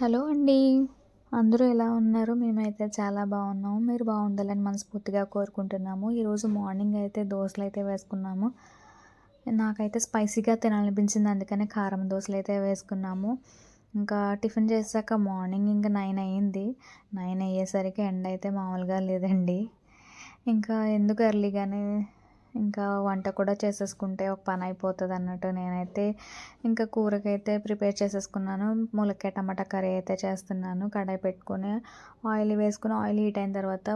Hello అండి. అందరూ ఎలా ఉన్నారు? మేమైతే చాలా బాగున్నాము. మీరు బాగుండాలని మనస్ఫూర్తిగా కోరుకుంటున్నాము. ఈరోజు మార్నింగ్ అయితే దోసలైతే వేసుకున్నాము. నాకైతే స్పైసీగా తినాలనిపించింది. అందుకనే కారం దోసలైతే వేసుకున్నాము. ఇంకా టిఫిన్ చేశాక మార్నింగ్ ఇంక 9 అయింది. 9 అయ్యేసరికి ఎండ అయితే మామూలుగా లేదండి. ఇంకా ఎందుకు ఎర్లీగానే ఇంకా వంట కూడా చేసేసుకుంటే ఒక పని అయిపోతుంది అన్నట్టు నేనైతే ఇంకా కూరకైతే ప్రిపేర్ చేసేసుకున్నాను. ములక్కాయ టమాటా కర్రీ అయితే చేస్తున్నాను. కడాయి పెట్టుకొని ఆయిల్ వేసుకుని ఆయిల్ హీట్ అయిన తర్వాత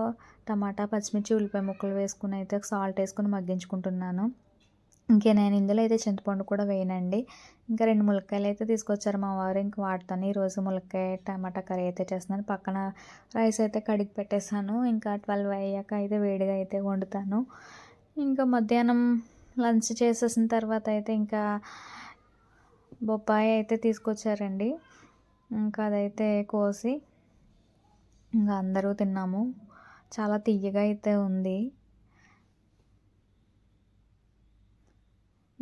టమాటా, పచ్చిమిర్చి, ఉల్లిపాయ ముక్కలు వేసుకుని అయితే సాల్ట్ వేసుకొని మగ్గించుకుంటున్నాను. ఇంకే నేను ఇందులో అయితే చింతపండు కూడా వేయనండి. ఇంకా 2 ములక్కాయలు అయితే తీసుకొచ్చారు మా వారు. ఇంక వాటితోనే ఈరోజు ములక్కాయ టమాటా కర్రీ అయితే చేస్తున్నాను. పక్కన రైస్ అయితే కడిగి పెట్టేశాను. ఇంకా 12 అయ్యాక అయితే వేడిగా అయితే వండుతాను. ఇంకా మధ్యాహ్నం లంచ్ చేసేసిన తర్వాత అయితే ఇంకా బొప్పాయి అయితే తీసుకొచ్చారండి. ఇంకా అదైతే కోసి ఇంకా అందరూ తిన్నాము. చాలా తియ్యగా అయితే ఉంది.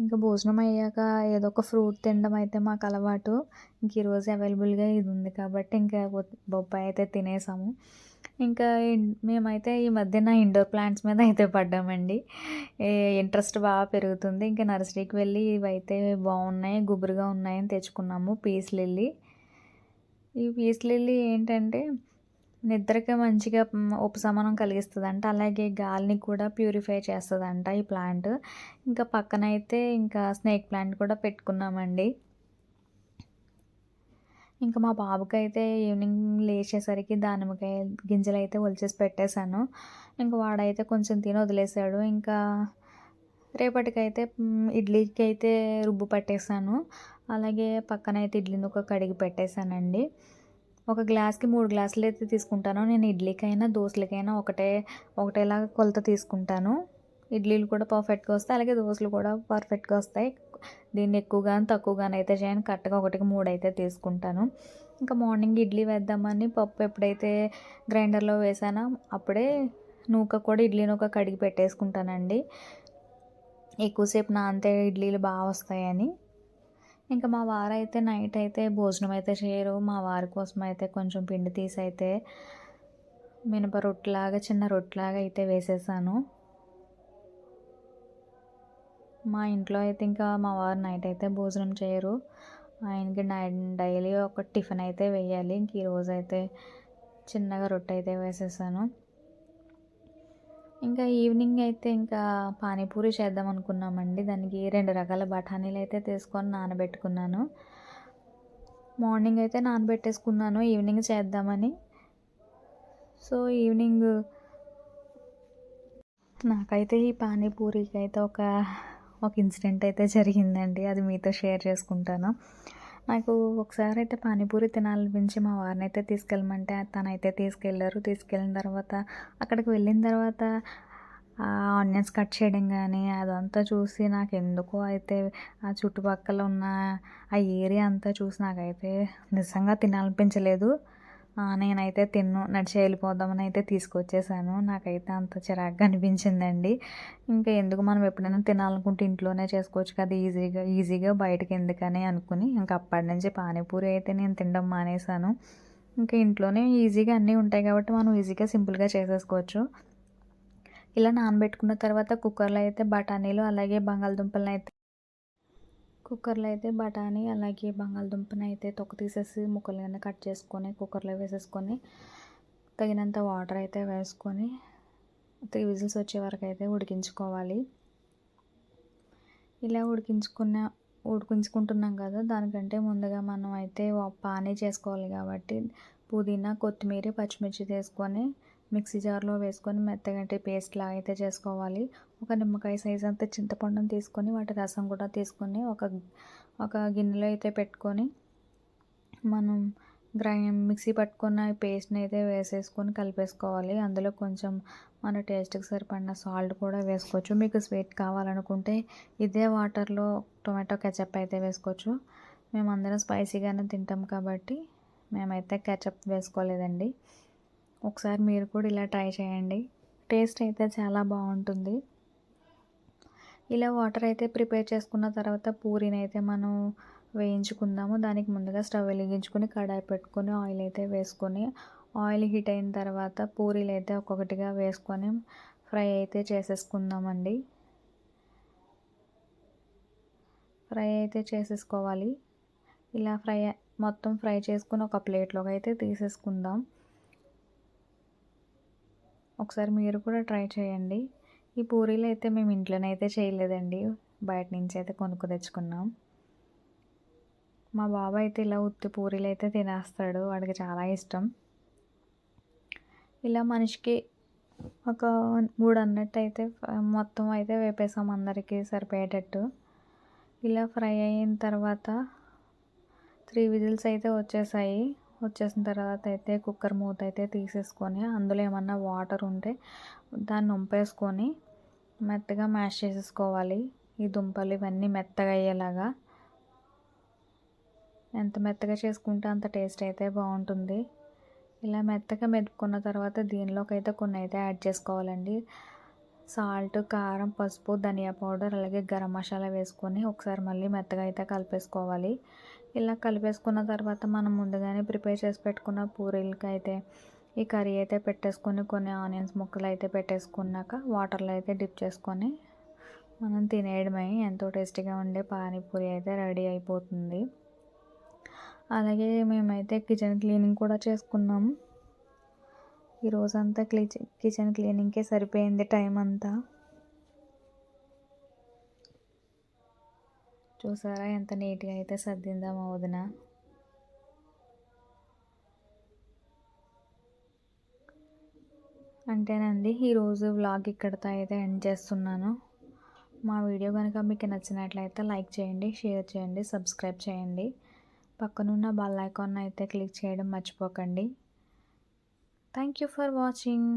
ఇంకా భోజనం అయ్యాక ఏదో ఒక ఫ్రూట్ తినడం అయితే మాకు అలవాటు. ఇంక ఈరోజు అవైలబుల్గా ఇది ఉంది కాబట్టి ఇంకా బొప్పాయి అయితే తినేసాము. ఇంకా మేమైతే ఈ మధ్యన ఇండోర్ ప్లాంట్స్ మీద అయితే పడ్డామండి. ఇంట్రెస్ట్ బాగా పెరుగుతుంది. ఇంకా నర్సరీకి వెళ్ళి ఇవైతే బాగున్నాయి, గుబురుగా ఉన్నాయని తెచ్చుకున్నాము. Peace lily. ఈ పీస్ లిల్లీ ఏంటంటే నిద్రకి మంచిగా ఉపశమనం కలిగిస్తుందంట. అలాగే గాలిని కూడా ప్యూరిఫై చేస్తుందంట ఈ ప్లాంట్. ఇంకా పక్కనైతే ఇంకా స్నేక్ ప్లాంట్ కూడా పెట్టుకున్నామండి. ఇంకా మా బాబుకైతే ఈవినింగ్ లేచేసరికి దానిమ్మకాయ గింజలైతే ఒలిచేసి పెట్టేశాను. ఇంకా వాడైతే కొంచెం తిని వదిలేసాడు. ఇంకా రేపటికైతే ఇడ్లీకి అయితే రుబ్బు పట్టేశాను. అలాగే పక్కనైతే ఇడ్లీ నూక కడిగి పెట్టేశానండి. ఒక గ్లాస్కి 3 గ్లాసులు అయితే తీసుకుంటాను. నేను ఇడ్లీకైనా దోసలకైనా ఒకటేలాగా కొలత తీసుకుంటాను. ఇడ్లీలు కూడా పర్ఫెక్ట్గా వస్తాయి, అలాగే దోసలు కూడా పర్ఫెక్ట్గా వస్తాయి. దీన్ని ఎక్కువగాను తక్కువగాను అయితే చేయను. కరెక్ట్గా 1కి 3 అయితే తీసుకుంటాను. ఇంకా మార్నింగ్ ఇడ్లీ వేద్దామని పప్పు ఎప్పుడైతే గ్రైండర్లో వేసానో అప్పుడే నూక కూడా ఇడ్లీ నూక కడిగి పెట్టేసుకుంటానండి. ఎక్కువసేపు నానితే ఇడ్లీలు బాగా వస్తాయని. ఇంకా మా వారైతే నైట్ అయితే భోజనం అయితే చేయరు. మా వారి కోసం అయితే కొంచెం పిండి తీసి అయితే మినప రొట్టెలాగా చిన్న రొట్టెలాగా అయితే వేసేసాను. మా ఇంట్లో అయితే ఇంకా మా వారు నైట్ అయితే భోజనం చేయరు. ఆయనకి డైలీ ఒక టిఫిన్ అయితే వేయాలి. ఇంక ఈరోజు అయితే చిన్నగా రొట్టె అయితే వేసేసాను. ఇంకా ఈవినింగ్ అయితే ఇంకా పానీపూరి చేద్దాం అనుకున్నామండి. దానికి 2 రకాల బఠానీలు అయితే తీసుకొని నానబెట్టుకున్నాను. మార్నింగ్ అయితే నానబెట్టేసుకున్నాను ఈవినింగ్ చేద్దామని. సో ఈవినింగ్ నాకైతే ఈ పానీపూరికి అయితే ఒక ఇన్సిడెంట్ అయితే జరిగిందండి. అది మీతో షేర్ చేసుకుంటాను. నాకు ఒకసారి అయితే పానీపూరి తినాలనిపించి మా వారిని అయితే తీసుకెళ్ళమంటే తనైతే తీసుకెళ్ళారు. తీసుకెళ్ళిన తర్వాత అక్కడికి వెళ్ళిన తర్వాత ఆనియన్స్ కట్ చేయడం కానీ అదంతా చూసి నాకు ఎందుకో అయితే ఆ చుట్టుపక్కల ఉన్న ఆ ఏరియా అంతా చూసి నాకైతే నిజంగా తినాలనిపించలేదు. నేనైతే నడిచి వెళ్ళిపోదామని అయితే తీసుకొచ్చేసాను. నాకైతే అంత చిరాకుగా అనిపించిందండి. ఇంకా ఎందుకు మనం ఎప్పుడైనా తినాలనుకుంటే ఇంట్లోనే చేసుకోవచ్చు కదా ఈజీగా బయటకి ఎందుకని అనుకుని ఇంకా అప్పటి నుంచి పానీపూరి అయితే నేను తినడం మానేశాను. ఇంకా ఇంట్లోనే ఈజీగా అన్నీ ఉంటాయి కాబట్టి మనం ఈజీగా సింపుల్గా చేసేసుకోవచ్చు. ఇలా నానబెట్టుకున్న తర్వాత కుక్కర్లో అయితే బఠానీలు అలాగే బఠానీ అలాగే బంగాళదుంపని అయితే తొక్క తీసేసి ముక్కలు కింద కట్ చేసుకొని కుక్కర్లో వేసేసుకొని తగినంత వాటర్ అయితే వేసుకొని 3 విజిల్స్ వచ్చే వరకు అయితే ఉడికించుకోవాలి. ఇలా ఉడికించుకుంటున్నాం కదా, దానికంటే ముందుగా మనం అయితే పానీ చేసుకోవాలి కాబట్టి పుదీనా, కొత్తిమీర, పచ్చిమిర్చి తీసుకొని మిక్సీ జార్లో వేసుకొని మెత్తగంటే పేస్ట్ లాగా అయితే చేసుకోవాలి. ఒక నిమ్మకాయ సైజ్ అంతా చింతపండుని తీసుకొని వాటి రసం కూడా తీసుకొని ఒక గిన్నెలో అయితే పెట్టుకొని మనం మిక్సీ పట్టుకున్న పేస్ట్ని అయితే వేసేసుకొని కలిపేసుకోవాలి. అందులో కొంచెం మన టేస్ట్కి సరిపడిన సాల్ట్ కూడా వేసుకోవచ్చు. మీకు స్వీట్ కావాలనుకుంటే ఇదే వాటర్లో టొమాటో కెచప్ అయితే వేసుకోవచ్చు. మేమందరం స్పైసీగానే తింటాం కాబట్టి మేమైతే కెచప్ వేసుకోలేదండి. ఒకసారి మీరు కూడా ఇలా ట్రై చేయండి. టేస్ట్ అయితే చాలా బాగుంటుంది. ఇలా వాటర్ అయితే ప్రిపేర్ చేసుకున్న తర్వాత పూరీని అయితే మనం వేయించుకుందాము. దానికి ముందుగా స్టవ్ వెలిగించుకొని కడాయి పెట్టుకొని ఆయిల్ అయితే వేసుకొని ఆయిల్ హీట్ అయిన తర్వాత పూరీలు అయితే ఒక్కొక్కటిగా వేసుకొని ఫ్రై అయితే చేసేసుకుందామండి. ఫ్రై అయితే చేసేసుకోవాలి. ఇలా మొత్తం ఫ్రై చేసుకుని ఒక ప్లేట్లోకి అయితే తీసేసుకుందాం. ఒకసారి మీరు కూడా ట్రై చేయండి. ఈ పూరీలు అయితే మేము ఇంట్లోనైతే చేయలేదండి, బయట నుంచి అయితే కొనుక్కు తెచ్చుకున్నాం. మా బాబు అయితే ఇలా ఉత్తి పూరీలు అయితే తినేస్తాడు, వాడికి చాలా ఇష్టం. ఇలా మనిషికి ఒక 3 అన్నట్టయితే మొత్తం అయితే వేపేసాం అందరికీ సరిపోయేటట్టు. ఇలా ఫ్రై అయిన తర్వాత 3 విజిల్స్ అయితే వచ్చేసిన తర్వాత అయితే కుక్కర్ మూత అయితే తీసేసుకొని అందులో ఏమన్నా వాటర్ ఉంటే దాన్ని వంపేసుకొని మెత్తగా మ్యాష్ చేసేసుకోవాలి. ఈ దుంపలు ఇవన్నీ మెత్తగా అయ్యేలాగా. ఎంత మెత్తగా చేసుకుంటే అంత టేస్ట్ అయితే బాగుంటుంది. ఇలా మెత్తగా మెదుపుకున్న తర్వాత దీనిలోకి అయితే కొన్ని అయితే యాడ్ చేసుకోవాలండి. సాల్ట్, కారం, పసుపు, ధనియా పౌడర్ అలాగే గరం మసాలా వేసుకొని ఒకసారి మళ్ళీ మెత్తగా అయితే కలిపేసుకోవాలి. ఇలా కలిపేసుకున్న తర్వాత మనం ముందుగానే ప్రిపేర్ చేసి పెట్టుకున్న పూరీలకి అయితే ఈ కర్రీ అయితే పెట్టేసుకొని కొన్ని ఆనియన్స్ ముక్కలు అయితే పెట్టేసుకున్నాక వాటర్లో అయితే డిప్ చేసుకొని మనం తినేయడమే. ఎంతో టేస్టీగా ఉండే పానీపూరి అయితే రెడీ అయిపోతుంది. అలాగే మేమైతే కిచెన్ క్లీనింగ్ కూడా చేసుకున్నాము. ఈరోజంతా కిచెన్ క్లీనింగ్కే సరిపోయింది టైం అంతా. చూసారా ఎంత నీట్గా అయితే సర్దిందా మా వదిన. అంటేనండి, ఈరోజు వ్లాగ్ ఇక్కడితో అయితే ఎండ్ చేస్తున్నాను. మా వీడియో కనుక మీకు నచ్చినట్లయితే లైక్ చేయండి, షేర్ చేయండి, సబ్స్క్రైబ్ చేయండి. పక్కనున్న బెల్ ఐకాన్ అయితే క్లిక్ చేయడం మర్చిపోకండి. Thank you for watching.